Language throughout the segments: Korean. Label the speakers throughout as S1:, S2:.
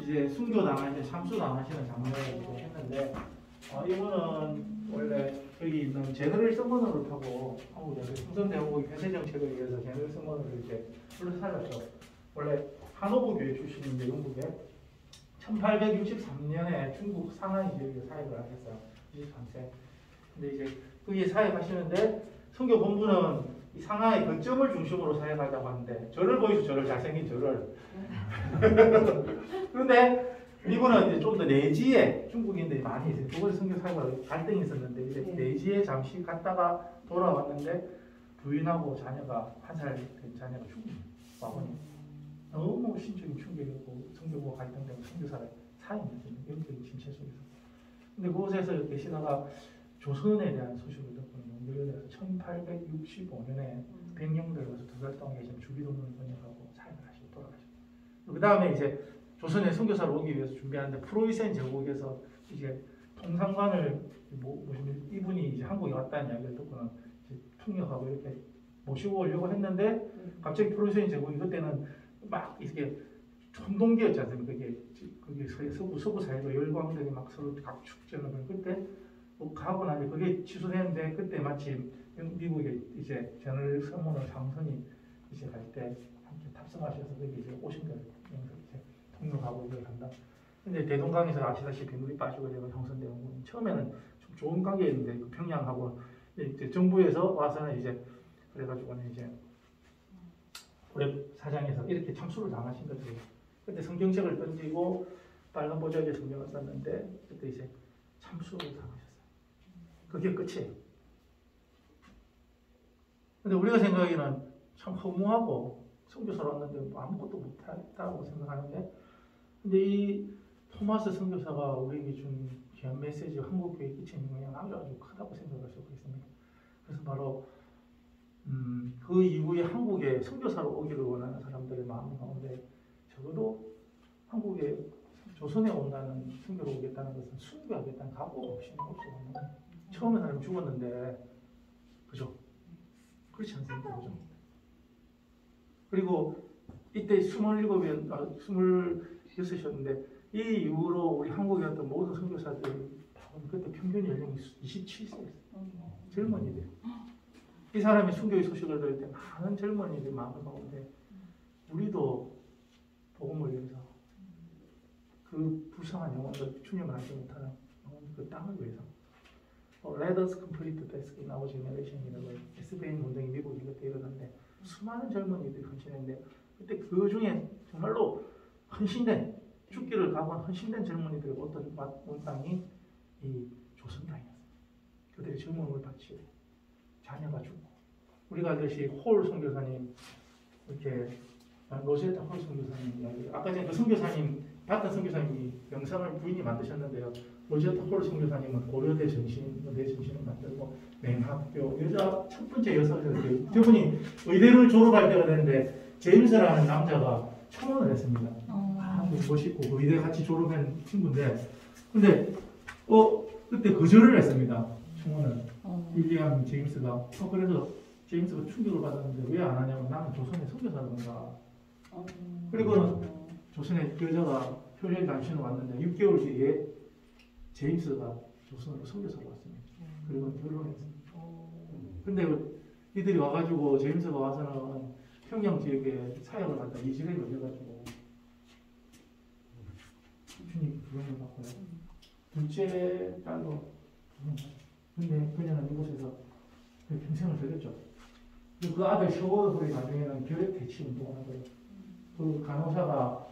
S1: 이제 순교당하신 참수당하시는 장면을 했는데 이분은 원래 여기 있는 제너럴 서머너를 타고 한국에서 흥선대원국의 폐쇄 정책을 위해서 제너럴 서머너를 이제 불러살렸죠. 원래 하노브 교회 출신인데 영국에 1863년에 중국 상하이 지역에 사역을 하셨어요. 23세. 근데 이제 거기에 사역하시는데 선교 본부는 이 상하이 거점을 중심으로 사역하자고 하는데 저를 보이죠. 저를 잘생긴 저를. 그런데 이분은 이제 좀 더 내지에 중국인들이 많이 있어요. 두 번째 선교 사역을 갈등이 있었는데 이제 내지에 잠시 갔다가 돌아왔는데 부인하고 자녀가 한 살 된 자녀가 죽은 와보니 너무 신적인 충격이었고 선교부가 갈등되고 선교사를 사임했어요. 영적인 침체 속에서. 근데 그곳에서 계시다가 조선에 대한 소식을 듣고는 연결돼서 1865년에 백령도에 가서 2달 동안 계시면 주기도문을 번역하고 사역을 하시고 돌아가셨어요. 그 다음에 이제 조선에 선교사를 오기 위해서 준비하는데 프로이센 제국에서 이제 통상관을 이분이 이제 한국에 왔다는 이야기를 듣고는 이제 통역하고 이렇게 모시고 오려고 했는데 갑자기 프로이센 제국이 그때는 막 이렇게 총동기였지 않습니까? 그게 서구 사회로 열광들이 막 서로 각 축전을 하고 그때 뭐 가고 나니 그게 취소됐는데 그때 마침 미국에 이제 제너럴 서머너 장선이 이제 갈 때 함께 탑승하셔서 거기 이제 오신 거예요. 이제 통역하고 이걸 한다. 근데 대동강에서 아시다시피 물이 빠지고 되고 형성되고 처음에는 좀 좋은 관계였는데 그 평양하고 이제 정부에서 와서는 이제 그래가지고는 이제 고렙 사장에서 이렇게 참수를 당하신 거죠. 그때 성경책을 던지고 빨간 보자기에 성경을 썼는데 그때 이제 참수를 당하셨어요. 그게 끝이에요. 근데 우리가 생각하기에는 참 허무하고 선교사로 왔는데 뭐 아무것도 못했다고 생각하는데 근데 이 토마스 선교사가 우리에게 준 귀한 메시지 한국교회에 끼치는 영향이 아주 크다고 생각할 수가 있습니다. 그래서 바로 그 이후에 한국에 선교사로 오기를 원하는 사람들의 마음 가운데 적어도 한국에 조선에 온다는 선교로 오겠다는 것은 순교하겠다는 각오가 없이는 없어요. 처음에 사람이 죽었는데 그죠? 그렇지 않습니까? 그죠? 그리고 이때 26이었는데 이 이후로 우리 한국에 왔던 모든 선교사들 그때 평균 연령이 27세였어요. 젊은이들. 이 사람이 순교의 소식을 들을 때 많은 젊은이들 마음 가운데 우리도 복음을 위해서 그 불쌍한 영혼들 추념을 하지 못하는 그 땅을 위해서 Let us complete the task in our generation이라고 SBN 운동이 미국이 그때 일어났는데 수많은 젊은이들이 헌신했는데 그때 그 중에 정말로 헌신된 죽기를 각오한 헌신된 젊은이들이 온 땅이 이 조선 땅이었어요. 그들이 젊음을 바치고 자녀가 죽고 우리가 알듯이 홀 선교사님 이렇게 로제타 홀 선교사님 이야기 아까 전에 그 선교사님 봤던 선교사님이 영상을 부인이 만드셨는데요. 로제타 홀 선교사님은 고려대 내 정신을 만들고 맹학교 여자 첫 번째 여성이었어요. 저분이 의대를 졸업할 때가 됐는데 제임스라는 남자가 청혼을 했습니다. 멋있고 그 의대 같이 졸업한 친구인데 근데 그때 거절을 했습니다. 청혼을. 윌리엄 제임스가 그래서 제임스가 충격을 받았는데 왜 안 하냐고 나는 조선에 선교사던가 그리고는 조선에 여자가 효력이 당신은 왔는데 6개월 뒤에 제임스가 조선으로 선교사로 왔습니다. 그리고 결혼했습니다. 근데 이들이 와가지고 제임스가 와서는 평양 지역에 사역을 갖다 이주를 올려가지고 주님 부름을 받고요. 둘째 딸로 근데 그녀는 이곳에서 평생을 살렸죠. 그 아들 셔워드이 나중에는 결핵 퇴치 운동을 하고요. 그 간호사가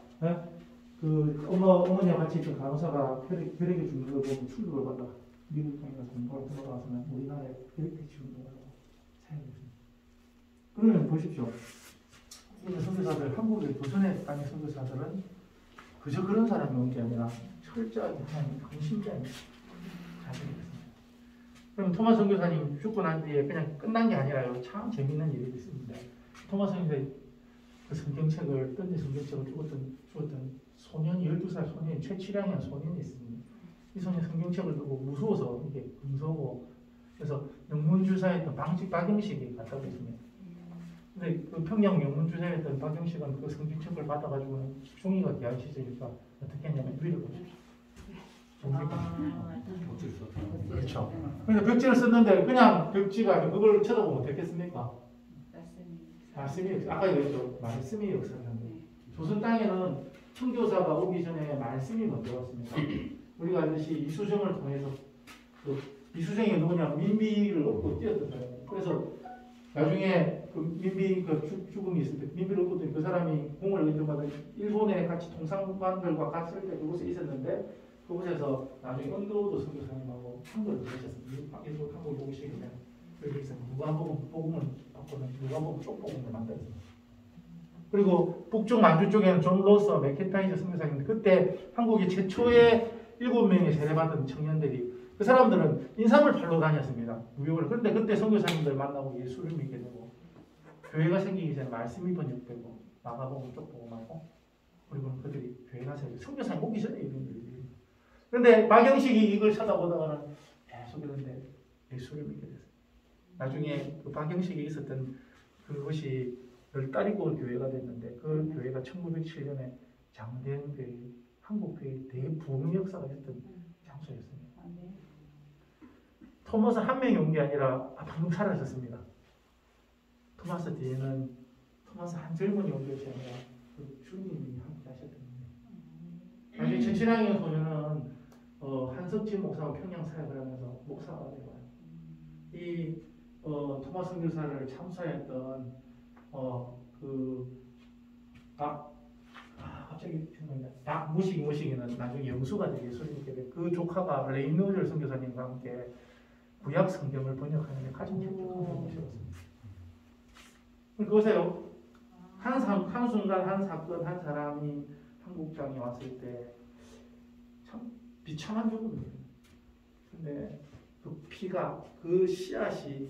S1: 그 어머니와 같이 있던 간호사가 결핵에 죽는 걸 보고 충격을 받아 미국 땅에 가서 공부를 들어가서는 우리나라에 결핵 퇴치 운동을 하고 사용했습니다. 그러면 보십시오. 이 선교사들 한국의 조선의 땅의 선교사들은 그저 그런 사람이 온 게 아니라 철저하게 헌신자인 자들이었습니다. 그럼 토마스 선교사님 죽고 난 뒤에 그냥 끝난 게 아니라요. 참 재밌는 일이 있습니다. 토마스 선교사님 그 성경책을 던진 성경책을 주었던 소년이 12살 소년 최치량이라는 소년이 있습니다. 이 소년 성경책을 두고 무서워서 이게 금서고 그래서 영문주사했던 방식 박영식이 갖다 줬습니다. 근데 그 평양 영문주사였던 박영식은 그 성진첩을 받아가지고는 종이가 대학 시절이니까 어떻게 했냐면 위를 보십시오.
S2: 어쩔 수 없어.
S1: 그렇죠. 그러니까 벽지를 썼는데 그냥 벽지가 아니고 그걸 쳐다보면 어떻겠습니까? 말씀이 아까 얘기했죠. 말씀이 역사하는데 조선 땅에는 선교사가 오기 전에 말씀이 먼저 왔습니다. 우리가 알듯이 이수정을 통해서 그 이수정이 누구냐 민비를 얻고 뛰었던 사람이에요. 그래서 나중에 그 민비 그 죽음이 있을 때 민비를 얻고 그 사람이 공을 얻으마다 일본에 같이 통상관들과 갔을 때 그곳에 있었는데 그곳에서 나중에 언더우드 선교사님하고 한글을 배우셨습니다. 일본 한국 보기 시작했는데 여기서 누가복음 복음을 바꾸는 누가복음 쪽복음을 만들었습니다. 그리고 북쪽 만주 쪽에는 존 로서 맥켄타이저 선교사님인데 그때 한국의 최초의 7명의 세례받은 청년들이 그 사람들은 인삼을 팔러 다녔습니다. 무역을. 그런데 그때 선교사님들 만나고 예수를 믿게 되고 교회가 생기기 전에 말씀이 번역되고 마가복음 쪽복음하고 그리고 그들이 교회가 생기고 선교사님 오기 전에 이런 일이. 그런데 박영식이 이걸 쳐다보다가는 계속 그런데 예수를 믿게 됐어요. 나중에 그 박영식이 있었던 그것이 열다리골 교회가 됐는데 그 교회가 1907년에 장대현교회, 한국교회 대부흥 역사가 있었던 장소였습니다. 토마스 한 명이 온 게 아니라 방금 사라졌습니다. 토마스 뒤에는 토마스 한 젊은이 온 것이 아니라 그 주님이 함께 하셨던 거예요. 나중에 전신왕에 보면은 한석진 목사가 평양 사역을 하면서 목사가 되어요. 이 토마스 선교사를 참사했던 갑자기 생각나. 무식이는 나중에 영수가 되게 예수를 믿게 돼. 그 조카가 레이노젤 선교사님과 함께 구약 성경을 번역하는 데 가장 적극적으로 모셨습니다. 그보세요. 한 순간 한 사건 한 사람이 한국 땅에 왔을 때 참 비참한 죽음이에요. 근데 그 피가 그 씨앗이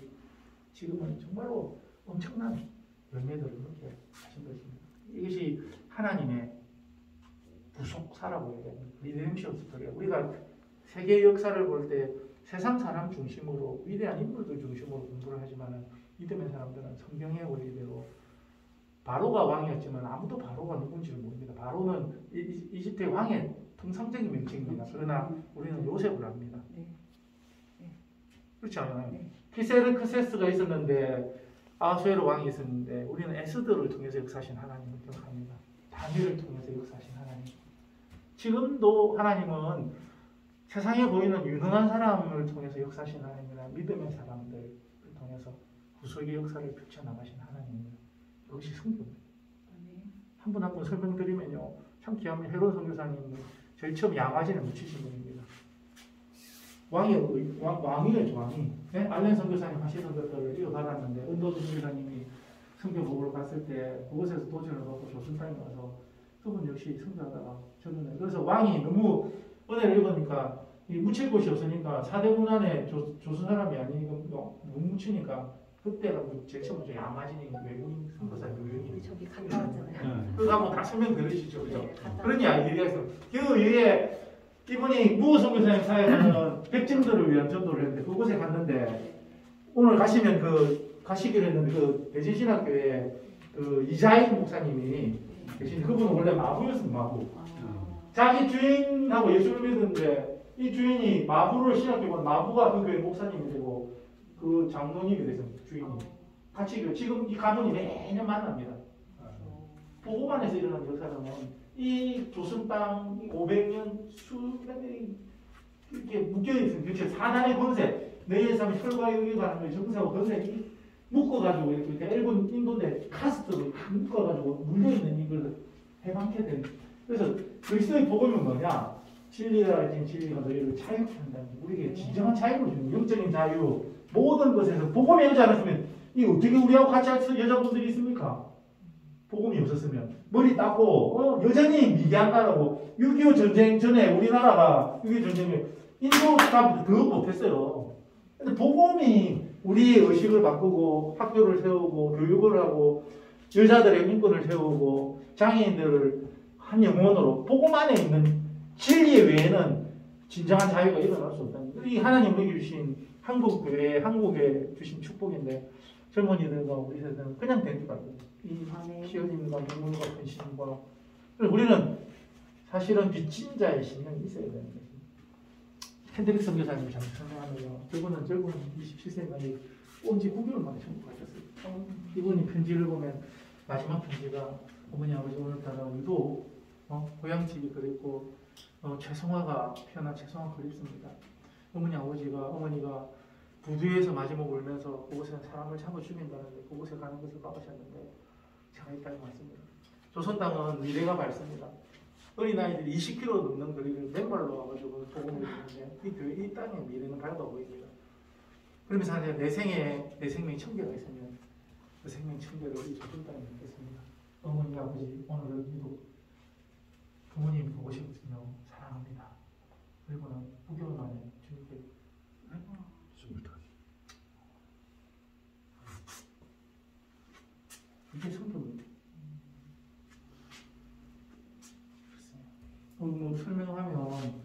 S1: 지금은 정말로 엄청난 열매들을 그렇게 하신 것입니다. 이것이 하나님의 부속사라고 얘기합니다. 리뎀션 스토리. 우리가 세계 역사를 볼 때 세상 사람 중심으로 위대한 인물들 중심으로 공부를 하지만 믿음의 사람들은 성경의 원리대로 바로가 왕이었지만 아무도 바로가 누군지를 모릅니다. 바로는 이집트의 왕의 통상적인 명칭입니다. 그러나 우리는 요셉을 압니다. 그렇지 않아요? 피세르크세스가 있었는데 아수에로 왕이 있었는데 우리는 에스더를 통해서 역사하신 하나님을 기억합니다. 다니엘을 통해서 역사하신 하나님. 지금도 하나님은 세상에 보이는 유능한 사람을 통해서 역사하신 하나님이나 믿음의 사람들을 통해서 구속의 역사를 펼쳐나가신 하나님입니다. 이것이 성경입니다. 한 분 한 분 설명드리면요. 참 귀하면 헤롯 선교사님은 제일 처음 양화진에 묻히신 분입니다. 왕이랬죠, 왕이. 네? 알렌 선교사님 하시던 것들을 이어받았는데 은도주 선교사님이 성경 보러 갔을 때 그곳에서 도전을 받고 조선 땅에 와서 그분 역시 선교하다가 저는 그래서 왕이 너무 은혜를 입으니까 묻힐 곳이 없으니까 사대문 안에 조선 사람이 아니니까 못 묻히니까 그때가 제일 처음 양화진이 외국인 선교사 유형이
S3: 저기 갔다 왔잖아요.
S1: 그거 한번 다 설명 들으시죠, 그죠?
S3: 네,
S1: 그러니 얘기해서 그 위에 이분이 무호 선교사님 사역하는 백정들을 위한 전도를 했는데 그곳에 갔는데 오늘 가시면 가시기로 했는데 그 대진신학교에 그 이자익 목사님이 계신 그분은 원래 마부였습니다. 마부. 자기 주인하고 예수를 믿었는데 이 주인이 마부를 신학교보다 마부가 그 교회 목사님이 되고 그 장로님이 돼서 주인이 같이 지금 이 가문이 매년 만납니다. 보고만에서 일어난 역사는 이 조선 땅 500년 수년이 이렇게 묶여있는 그렇죠. 사단의 권세 너희의 삶이 혈과 육에 관한 거에 정사하고 권세 묶어가지고 이렇게 일본 인도인데 카스트로 묶어가지고 물려있는 이걸 해방케 된 그래서 그리스도의 복음은 뭐냐 진리라 가진 진리가 너희를 자유한다. 우리에게 진정한 자유를 주는 영적인 자유 모든 것에서 복음이 오지 않았으면 이 어떻게 우리하고 같이 할 여자분들이 있습니까? 복음이 없었으면 머리 닦고 여전히 미개한다라고 6.25 전쟁 전에 우리나라가 6.25 전쟁에 인도 사람들 더 못했어요. 근데 복음이 우리의 의식을 바꾸고 학교를 세우고 교육을 하고 여자들의 인권을 세우고 장애인들을 한 영혼으로 복음 안에 있는 진리 외에는 진정한 자유가 일어날 수 없다는 이 하나님 우리에게 주신 한국교회 한국에 주신 축복인데 젊은이들과 우리 세대는 그냥 된 줄 알고 이
S2: 네.
S1: 피어짐과 눈물 같은 신과 우리는 사실은 빚진 자의 신령이 있어야 되는 거지. 핸드릭 선교사님 잘 설명하면요. 저분은 젊은 27세인가 꼼지 9개월 만에 천국 가셨어요. 이분이 편지를 보면 마지막 편지가 어머니 아버지 오늘따라 유독 고향집이 그립고 최성화가 피어난 최성화 그립습니다. 어머니가 부두에서 마지막 울면서 그곳에는 사람을 잡아 죽인다는데 그곳에 가는 것을 막으셨는데 제가 이따가 왔습니다. 조선당은 미래가 밝습니다. 어린아이들이 20km 넘는 거리를 맨발로 와가지고 복음을 주는데 이 땅의 미래는 밝아 보입니다. 그러면서 내 생명이 1000개가 있으면 그 생명 1000개를 이 조선 땅에 넣겠습니다. 어머니 아버지 오늘은 유독 부모님 보고 싶으며 사랑합니다. 그리고는 9개월 만에 주님께 이게 성경입니다. 뭐 설명하면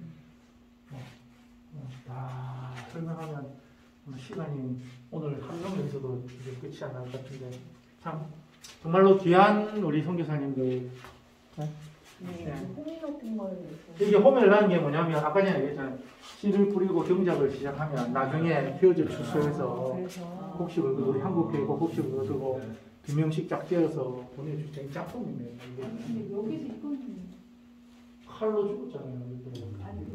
S1: 다 설명하면 시간이 오늘 한 명에서도 이제 끝이 안 날 것 같은데 참 정말로 귀한 우리 선교사님들.
S2: 네. 호미 같은 걸
S1: 이게 호멜라는 게 뭐냐면 아까 전에 얘기했잖아요. 씨를 뿌리고 경작을 시작하면 나중에 키워져 추수해서 곡식을 우리 한국 교회고 곡식을 얻고 2명씩 짝지어서 보내주는 짝꿍이네요.
S2: 근데 여기서 이건
S1: 칼로 죽었잖아요.
S2: 아니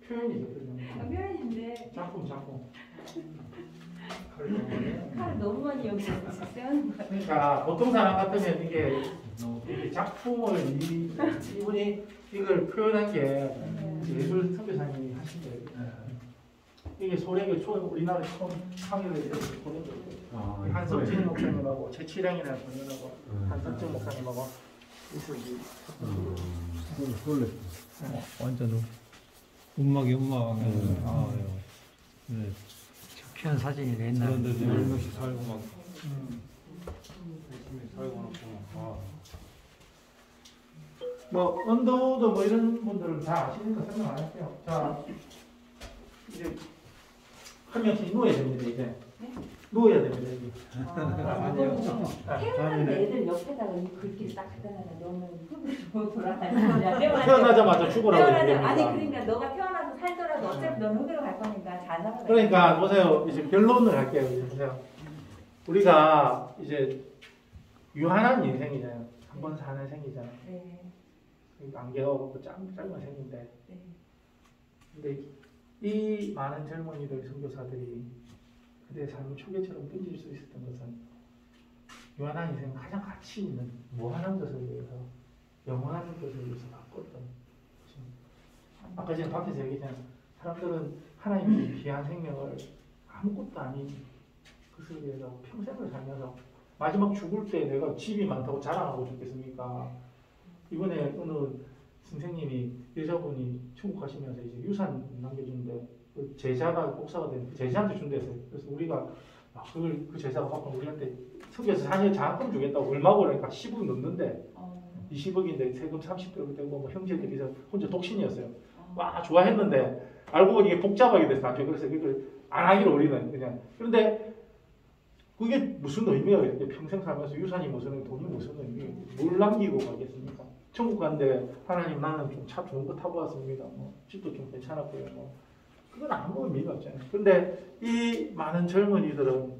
S1: 표현이죠. 그냥.
S2: 표현인데
S1: 짝꿍.
S2: 칼을 너무 많이 여기서 쓰는 거예요.
S1: 그러니까 보통 사람 같으면 이게 작품을 이분이 이걸 표현한 게 예술 선교사님이 하신 거예요. 이게 소래교 우리나라 처음 항해를 해서 소래교 한석진 목사님하고 최치량이라는 분이라고 한석진 목사님하고 있었지.
S3: 원래 완전 음악이 음악하면 네.
S4: 피한 사진이 옛날.
S3: 그런데 10명씩 살고 막 열심히 살고 막
S1: 뭐 언더우드 뭐 이런 분들은 다 아시니까 설명 안 할게요. 자 이제 한 명씩 누워야 됩니다. 이제 누워야 됩니다. 이제.
S2: 태어난 애들 옆에다가 이 글귀 딱 갖다 놓으면 흙으로 돌아다니냐.
S1: 태어나자마자 죽으라고 얘기합니다.
S2: 아니 그러니까 너가 태어나서 살더라도 어차피 너는 흙으로 갈 거니까 잘 살아.
S1: 그러니까 보세요. 이제 결론을 할게요. 이제 보세요. 우리가 이제 유한한 인생이잖아요. 한 번 사는 생이잖아요.
S2: 네.
S1: 안개하고 짧은 생인데.
S2: 네.
S1: 근데 이 많은 젊은이들 선교사들이 그들의 삶을 초계처럼 던질 수 있었던 것은 유한한 인생 가장 가치 있는 무한한 것을 위해서 영원한 것을 위해서 바꿨던. 아까 전에 밖에서 얘기했잖아요. 사람들은 하나님의 귀한 생명을 아무것도 아닌 것을 위해서 평생을 살면서 마지막 죽을 때 내가 집이 많다고 자랑하고 죽겠습니까? 이번에 어느 선생님이 여자분이 천국 가시면서 이제 유산 남겨주는데 그 제자가 목사가 된 그 제자한테 준대서요. 그래서 우리가 그걸 그 제자가 받고 우리한테 성교에서 사실 장학금 주겠다고 얼마고 그러니까 10억 넘는데 20억인데 세금 30% 되고 뭐 형제들이서 혼자 독신이었어요. 와 좋아했는데 알고 보니 이게 복잡하게 돼서 나중에 그래서 그걸 안 하기로 우리는 그냥. 그런데 그게 무슨 의미야? 평생 살면서 유산이 무슨 의미, 돈이 무슨 의미? 뭘 남기고 가겠습니까? 천국 간데 하나님 나는 좀 차 좋은 거 타고 왔습니다. 뭐 집도 좀 괜찮았고요. 뭐 그건 아무 의미가 없잖아요. 그런데 이 많은 젊은이들은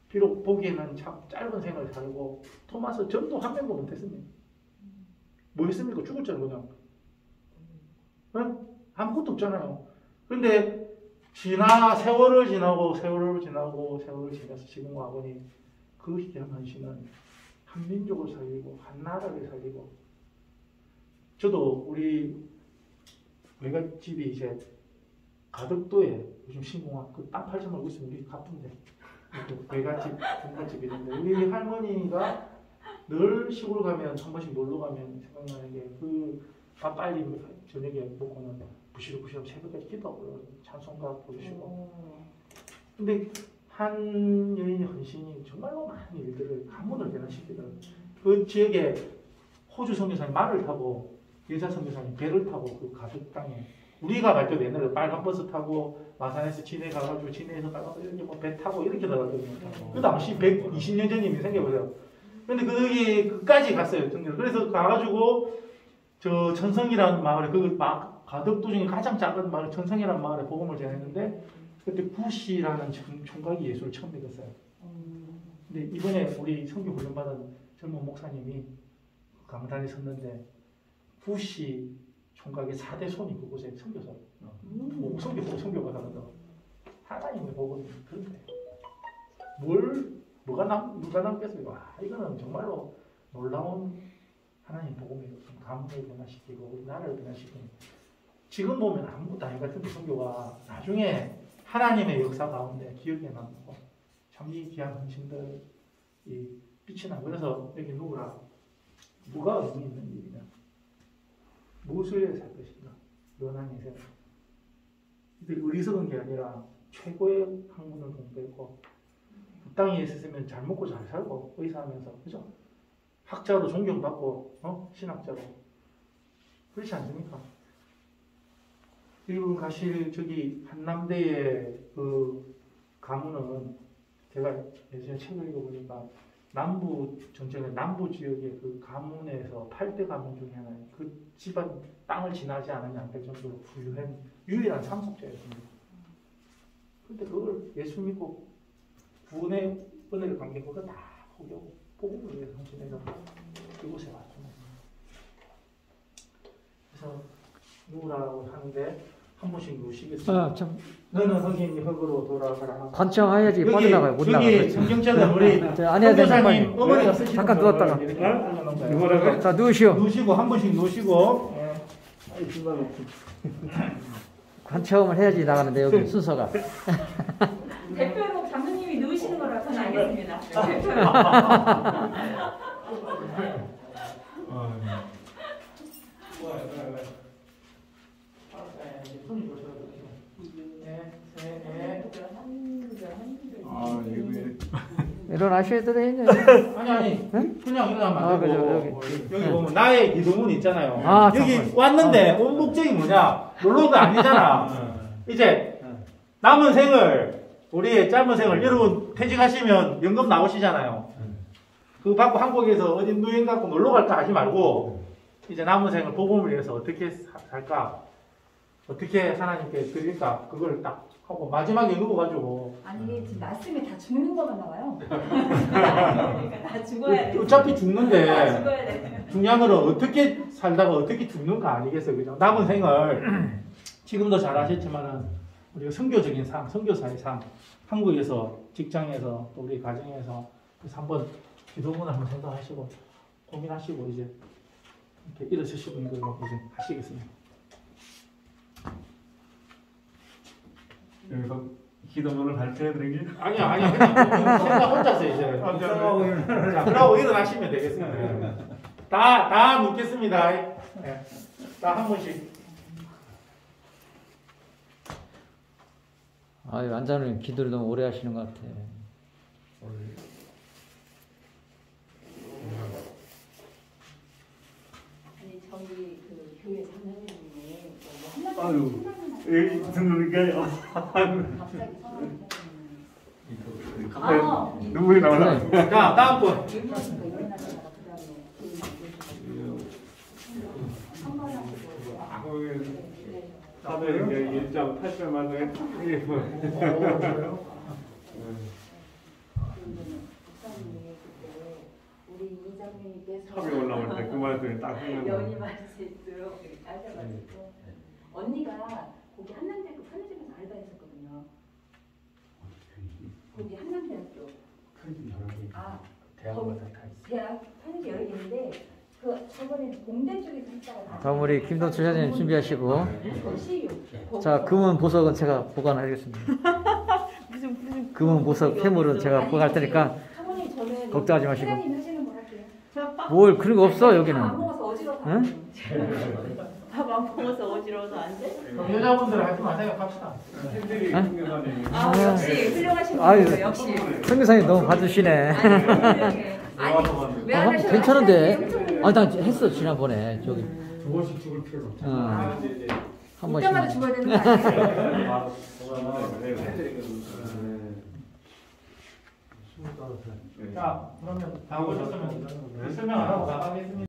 S1: 비록 보기에는 참 짧은 생을 살고 토마스 전도 한 명도 못했습니다. 뭐 했습니까? 죽었잖아요, 그냥. 응? 아무것도 없잖아요. 그런데 세월을 지나서 지금 와보니 그 희귀한 신은 한 민족을 살리고 한 나라를 살리고. 저도 우리 외갓집이 이제 가덕도에 요즘 신공항 그 땅 팔지 말고 있으면 우리 가쁜데 외갓집 분갓집이 있는데 우리 할머니가 늘 시골 가면 한 번씩 놀러 가면 생각나는 게 그 밥 빨리 저녁에 먹고는 부시럭부시럭 새벽까지 기도하고 찬송가 부르시고. 근데 한 여인의 헌신이 정말로 많은 일들을 가문을 변화시키더라고요. 그 지역에 호주 선교사님 말을 타고 여자 선교사님 배를 타고 그 가덕 땅에 우리가 갈 때도 옛날에 빨간 버스 타고 마산에서 진해 가가지고 진해에서 빨간 버스 이렇게 뭐 배 타고 이렇게 들어가거든요. 그 당시 120년 전이면 생각해보세요. 근데 거기 끝까지 갔어요. 그래서 가가지고 저 천성이라는 마을에 그 가덕도 중에 가장 작은 마을 천성이라는 마을에 복음을 전했는데 그때 부시라는 총각이 예수를 처음 믿었어요. 근데 이번에 우리 선교 훈련받은 젊은 목사님이 강단에 섰는데 부시 총각의 4대 손이 그곳에 선교사 선교가 나간다고 하나님의 복음이 그런 거예요. 누가 남겠어요? 이거는 정말로 놀라운 하나님 복음을 가문을 변화시키고 우리 나라를 변화시키는 지금 보면 아무것도 아닌 것 같은데 선교가 나중에 하나님의 역사 가운데 기억에 남고 참 이 귀한 헌신들이 빛이 나고 그래서 여기 누가 의미 있는 일이냐 무엇을 위해 살 것인가 연한 인생 이들 어리석은 게 아니라 최고의 학문을 공부했고 그 땅에 있었으면 잘 먹고 잘 살고 의사하면서 그죠? 학자로 존경받고 신학자로 그렇지 않습니까? 일본 가실 저기 한남대의 그 가문은 제가 예전에 책을 읽어보니까 남부 전쟁의 남부 지역의 그 가문에서 8대 가문 중에 하나예요. 그 집안 땅을 지나지 않으면 안 될 정도로 부유한 유일한 상속자였습니다. 그런데 그걸 예수 믿고 구원의 은혜를 감긴 거가 다 포기하고 복음을 위해서 헌신해서 그곳에 왔습니다. 그래서 누구라고 하는데 한 번씩 누시겠습니다.
S4: 참.
S1: 너는 흑인이 흑으로 돌아가라.
S4: 관청해야지 빠져나가요. 못 나가요.
S1: 여기 성경책은 우리
S4: 안 해야 되는 빨리.
S1: 어머니가 쓰시는
S4: 잠깐
S1: 거를
S4: 누웠다가.
S1: 이렇게 올려놓은 거예요.
S3: 누워라고요?
S4: 자, 누우시오.
S1: 누시고 한 번씩 누시고
S4: 관청을 해야지 나가는데 여기 순서가.
S2: 대표로 장로님이 누우시는 거라 저는 알겠습니다. 대표로.
S4: 일어나셔야 되네.
S1: 아니 그냥 일어나면
S4: 아,
S1: 안 되고
S4: 그죠,
S1: 여기 보면 나의 기도문 있잖아요.
S4: 아,
S1: 여기
S4: 잠깐만.
S1: 왔는데 온 목적이 뭐냐? 놀러도 아니잖아. 이제 남은 생을 우리의 짧은 생을 여러분 퇴직하시면 연금 나오시잖아요. 그거 받고 한국에서 어디 누행 갖고 놀러 갈까 하지 말고 이제 남은 생을 복음을 위해서 어떻게 살까? 어떻게 하나님께 드릴까? 그걸 딱 하고 마지막에 누워가지고
S2: 아니 이게 지금 말씀에 다 죽는 거가 나와요. 그러니까 다 죽어야 돼.
S1: 어차피
S2: 다
S1: 죽는데
S2: 죽어야 돼.
S1: 중요한 건 어떻게 살다가 어떻게 죽는가 아니겠어요, 그죠? 남은 생을 지금도 잘 아셨지만은 우리가 선교적인 삶, 선교사의 삶, 한국에서 직장에서 또 우리 가정에서 그래서 한번 기도문을 한번 생각하시고 고민하시고 이제 이렇게 일어서시고 이걸 이제 하시겠습니다.
S3: 여기서 기도문을 발표해드린 게
S1: 아니야 그냥 생각 혼자서 이제 자, 그러고 일어나시면 되겠습니다. 다 묻겠습니다. 네. 다 한 번씩.
S4: 아유, 안자는 기도를 너무 오래 하시는 것 같아.
S2: 아니 저기 그 교회 장로님이 뭐
S3: 아유,
S2: 한마디
S3: 듣는 게
S2: 갑자기
S3: 눈물이 나오나?
S1: 자, 다음 분.
S2: 일본에서 일어나다가 그다음에
S3: 다들 이제 1.8절만
S2: 우리 이장님께서
S3: 탑이 올라올 때 그 말들이 딱
S2: 연임할 수 있도록 하셔가지고 언니가 거기 한남대학교 편의점에서 알바했었거든요. 거기 한남대학교 대학 편의점 여러 개 있는데 그 저번에 공대 쪽에서 했다가
S4: 다음 우리 김동철 사장님 준비하시고.
S2: CU
S4: 자, 금은 보석은 제가 보관하겠습니다.
S2: 무슨
S4: 금은 보석 폐물은 제가 보관할 테니까
S2: 사모님 저는
S4: 걱정하지 마시고.
S2: 사장님 하시는 거 할게요.
S4: 뭘 그런 거 없어 여기는.
S2: 안 먹어서 어지러워.
S4: 응?
S2: 밥 안 먹어서 어지러워서 안 돼?
S1: 그럼 여자분들 하지 마세요. 갑시다.
S2: 아 역시 훌륭하신
S4: 아유.
S2: 분이에요. 역시.
S4: 선교사님 너무 봐주시네.
S2: 아니 왜 안 하셔?
S4: 괜찮은데. 아, 나 했어 지난번에 저기.
S3: 두 번씩 죽을 필요는 없죠.
S4: 어. 한
S2: 올 때마다
S4: 번씩.
S2: 죽어야 되는 거 아니에요?
S3: 아,
S1: 자, 그러면 다 보셨으면 설명 안 하고 나가겠습니다.